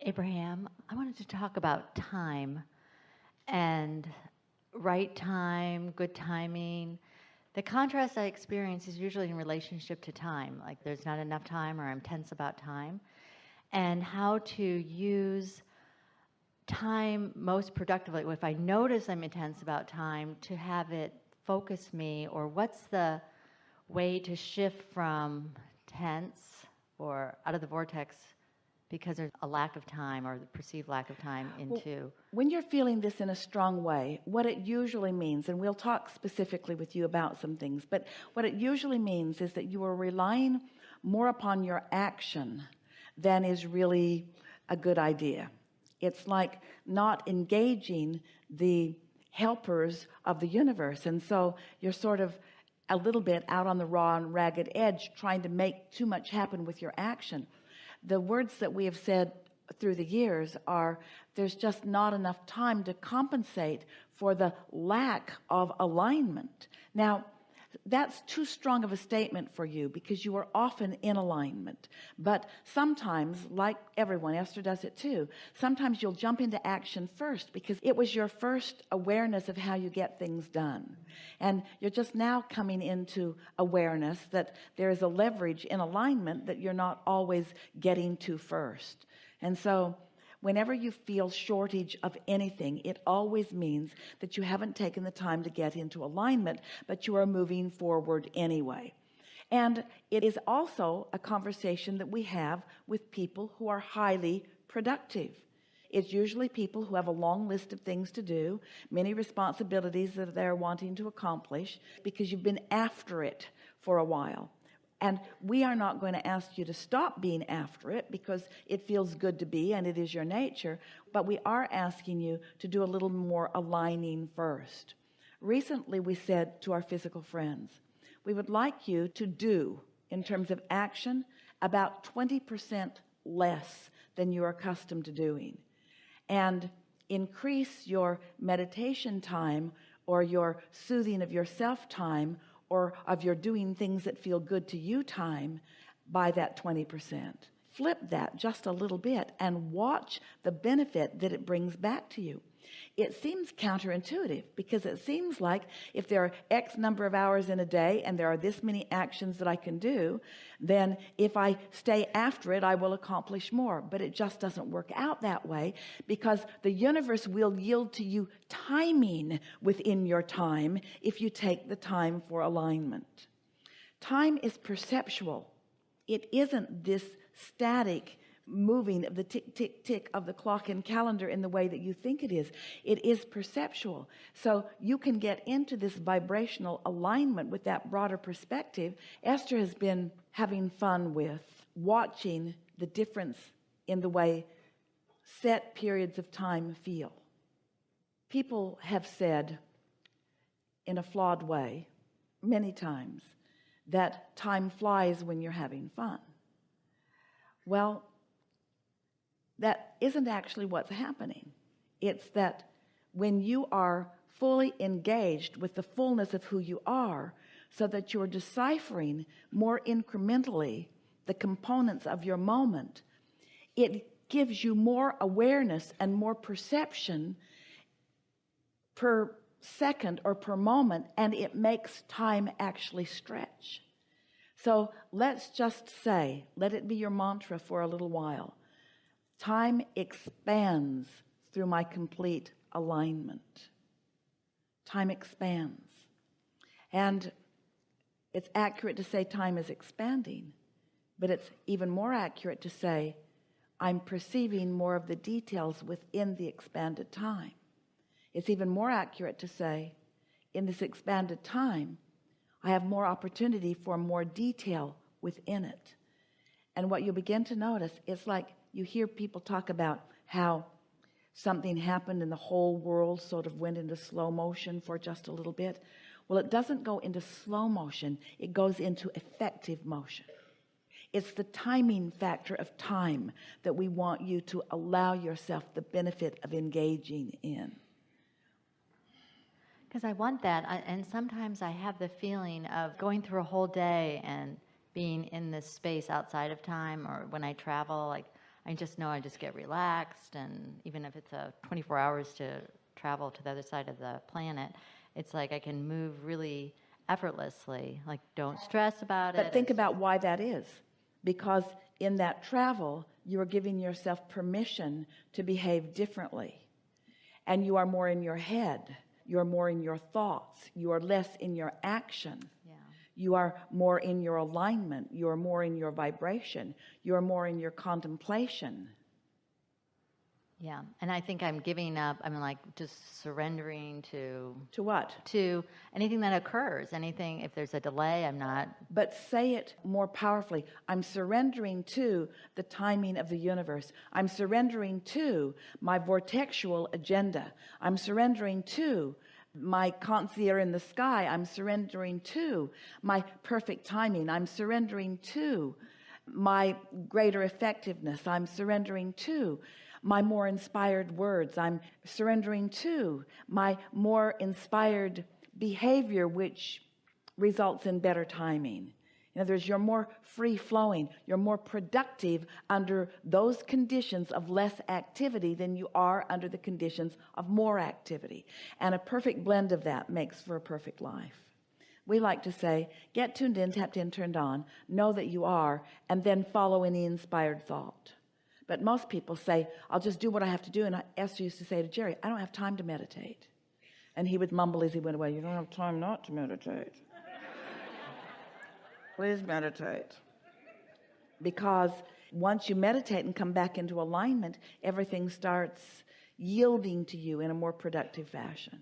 Abraham, I wanted to talk about time and right time, good timing. The contrast I experience is usually in relationship to time, like there's not enough time or I'm tense about time, and how to use time most productively. If I notice I'm intense about time, to have it focus me, or what's the way to shift from tense or out of the vortex because there's a lack of time or the perceived lack of time into... When you're feeling this in a strong way, what it usually means, and we'll talk specifically with you about some things, but what it usually means is that you are relying more upon your action than is really a good idea. It's like not engaging the helpers of the universe, and so you're sort of a little bit out on the raw and ragged edge, trying to make too much happen with your action. The words that we have said through the years are, there's just not enough time to compensate for the lack of alignment. Now, that's too strong of a statement for you, because you are often in alignment. But sometimes, like everyone, Esther does it too, sometimes you'll jump into action first because it was your first awareness of how you get things done, and you're just now coming into awareness that there is a leverage in alignment that you're not always getting to first. And so whenever you feel shortage of anything, it always means that you haven't taken the time to get into alignment, but you are moving forward anyway. And it is also a conversation that we have with people who are highly productive. It's usually people who have a long list of things to do, many responsibilities that they're wanting to accomplish, because you've been after it for a while. And we are not going to ask you to stop being after it, because it feels good to be and it is your nature, but we are asking you to do a little more aligning first. Recently we said to our physical friends, we would like you to do, in terms of action, about 20% less than you're accustomed to doing, and increase your meditation time or your soothing of yourself time, or of your doing things that feel good to you time, by that 20%. Flip that just a little bit and watch the benefit that it brings back to you. It seems counterintuitive, because it seems like if there are X number of hours in a day and there are this many actions that I can do, then if I stay after it, I will accomplish more. But it just doesn't work out that way, because the universe will yield to you timing within your time if you take the time for alignment. Time is perceptual. It isn't this static moving of the tick, tick, tick of the clock and calendar in the way that you think it is. It is perceptual. So you can get into this vibrational alignment with that broader perspective. Esther has been having fun with watching the difference in the way set periods of time feel. People have said, in a flawed way, many times, that time flies when you're having fun. Well, that isn't actually what's happening. It's that when you are fully engaged with the fullness of who you are, so that you're deciphering more incrementally the components of your moment, it gives you more awareness and more perception per second or per moment, and it makes time actually stretch. So let's just say, let it be your mantra for a little while, time expands through my complete alignment. Time expands. And it's accurate to say time is expanding, but it's even more accurate to say I'm perceiving more of the details within the expanded time. It's even more accurate to say, in this expanded time, I have more opportunity for more detail within it. And what you'll begin to notice, it's like you hear people talk about how something happened and the whole world sort of went into slow motion for just a little bit. Well, it doesn't go into slow motion. It goes into effective motion. It's the timing factor of time that we want you to allow yourself the benefit of engaging in. Because I want that, and sometimes I have the feeling of going through a whole day and being in this space outside of time, or when I travel, like I just know I just get relaxed, and even if it's a 24 hours to travel to the other side of the planet, it's like I can move really effortlessly, like don't stress about it. But think about why that is. Because in that travel, you're giving yourself permission to behave differently. And you are more in your head. You're more in your thoughts. You are less in your action. Yeah. You are more in your alignment. You are more in your vibration. You are more in your contemplation. Yeah, and I think I'm giving up. I'm like just surrendering to what? To anything that occurs. Anything, if there's a delay, I'm not. But say it more powerfully. I'm surrendering to the timing of the universe. I'm surrendering to my vortexual agenda. I'm surrendering to my concierge in the sky. I'm surrendering to my perfect timing. I'm surrendering to my greater effectiveness. I'm surrendering to my more inspired words. I'm surrendering to my more inspired behavior, which results in better timing. In other words, you're more free-flowing. You're more productive under those conditions of less activity than you are under the conditions of more activity. And a perfect blend of that makes for a perfect life. We like to say, get tuned in, tapped in, turned on, know that you are, and then follow any inspired thought. But most people say, I'll just do what I have to do. And Esther used to say to Jerry, I don't have time to meditate. And he would mumble as he went away, you don't have time not to meditate. Please meditate. Because once you meditate and come back into alignment, everything starts yielding to you in a more productive fashion.